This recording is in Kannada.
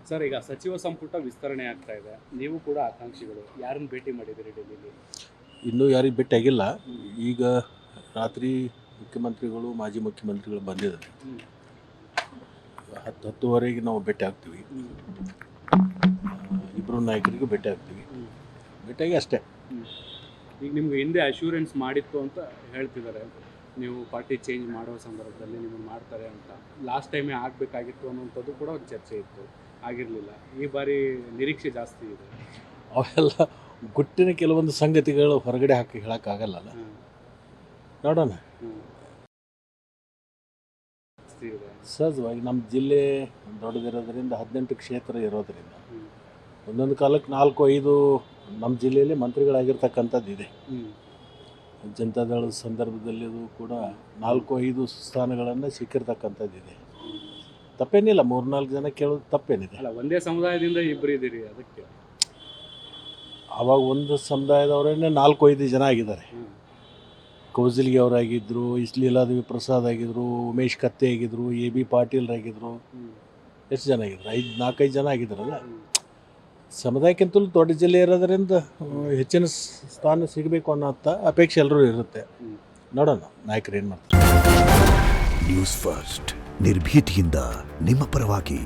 ಸರ್, ಈಗ ಸಚಿವ ಸಂಪುಟ ವಿಸ್ತರಣೆ ಆಗ್ತಾ ಇದೆ, ನೀವು ಕೂಡ ಆಕಾಂಕ್ಷಿಗಳು, ಯಾರನ್ನು ಭೇಟಿ ಮಾಡಿದ್ದೀರಿ ಡೆಲ್ಲಿಲಿ? ಇನ್ನೂ ಯಾರಿಗೆ ಭೇಟಿ ಆಗಿಲ್ಲ. ಈಗ ರಾತ್ರಿ ಮುಖ್ಯಮಂತ್ರಿಗಳು ಮಾಜಿ ಮುಖ್ಯಮಂತ್ರಿಗಳು ಬಂದಿದ್ದಾರೆ. 10-10:30 ನಾವು ಭೇಟಿ ಆಗ್ತೀವಿ. ಇಬ್ಬರು ನಾಯಕರಿಗೆ ಭೇಟಿ ಆಗ್ತೀವಿ. ಭೇಟಿಯಾಗಿ ಅಷ್ಟೇ. ಈಗ ನಿಮ್ಗೆ ಹಿಂದೆ ಅಶ್ಯೂರೆನ್ಸ್ ಮಾಡಿತ್ತು ಅಂತ ಹೇಳ್ತಿದ್ದಾರೆ, ನೀವು ಪಾರ್ಟಿ ಚೇಂಜ್ ಮಾಡೋ ಸಂದರ್ಭದಲ್ಲಿ ನಿಮ್ಮನ್ನು ಮಾಡ್ತಾರೆ ಅಂತ. ಲಾಸ್ಟ್ ಟೈಮೇ ಆಗಬೇಕಾಗಿತ್ತು ಅನ್ನೋಂಥದ್ದು ಕೂಡ ಒಂದು ಚರ್ಚೆ ಇತ್ತು, ಆಗಿರಲಿಲ್ಲ. ಈ ಬಾರಿ ನಿರೀಕ್ಷೆ ಜಾಸ್ತಿ ಇದೆ. ಅವೆಲ್ಲ ಗುಟ್ಟಿನ ಕೆಲವೊಂದು ಸಂಗತಿಗಳು ಹೊರಗಡೆ ಹಾಕಿ ಹೇಳೋಕ್ಕಾಗಲ್ಲಲ್ಲ. ನೋಡೋಣ. ಸಹಜವಾಗಿ ನಮ್ಮ ಜಿಲ್ಲೆ ದೊಡ್ಡದಿರೋದ್ರಿಂದ 18 ಕ್ಷೇತ್ರ ಇರೋದರಿಂದ ಒಂದೊಂದು ಕಾಲಕ್ಕೆ 4-5 ನಮ್ಮ ಜಿಲ್ಲೆಯಲ್ಲಿ ಮಂತ್ರಿಗಳಾಗಿರ್ತಕ್ಕಂಥದ್ದು ಇದೆ. ಜನತಾದಳದ ಸಂದರ್ಭದಲ್ಲಿ ಕೂಡ 4-5 ಸ್ಥಾನಗಳನ್ನು ಸಿಕ್ಕಿರ್ತಕ್ಕಂಥದ್ದಿದೆ. ತಪ್ಪೇನಿಲ್ಲ, 3-4 ಜನ ಕೇಳೋದು ತಪ್ಪೇನಿದೆ. ಅಲ್ಲ, ಒಂದೇ ಸಮುದಾಯದಿಂದ ಇಬ್ಬರು ಇದ್ದೀರಿ, ಅದಕ್ಕೆ. ಆವಾಗ ಒಂದು ಸಮುದಾಯದವರನ್ನೇ 4-5 ಜನ ಆಗಿದ್ದಾರೆ. ಕೌಸಲ್ಗಿ ಅವರಾಗಿದ್ದರು, ಲೀಲಾದೇವಿ ಪ್ರಸಾದ್ ಆಗಿದ್ದರು, ಉಮೇಶ್ ಕತ್ತೆ ಆಗಿದ್ದರು, AB ಪಾಟೀಲ್ರಾಗಿದ್ದರು. ಎಷ್ಟು ಜನ ಆಗಿದ್ರು? 4-5 ಜನ ಆಗಿದ್ರಲ್ಲ. ಸಮುದಾಯಕ್ಕಿಂತಲೂ ದೊಡ್ಡ ಜಿಲ್ಲೆ ಇರೋದರಿಂದ ಹೆಚ್ಚಿನ ಸ್ಥಾನ ಸಿಗಬೇಕು ಅನ್ನೋ ಅಪೇಕ್ಷೆ ಎಲ್ಲರೂ ಇರುತ್ತೆ. ನೋಡೋಣ ನಾಯಕರು ಏನು ಮಾಡ್ತಾರೆ. ನ್ಯೂಸ್ ಫಸ್ಟ್, ನಿರ್ಭೀತಿಯಿಂದ ನಿಮ್ಮ ಪರವಾಗಿ.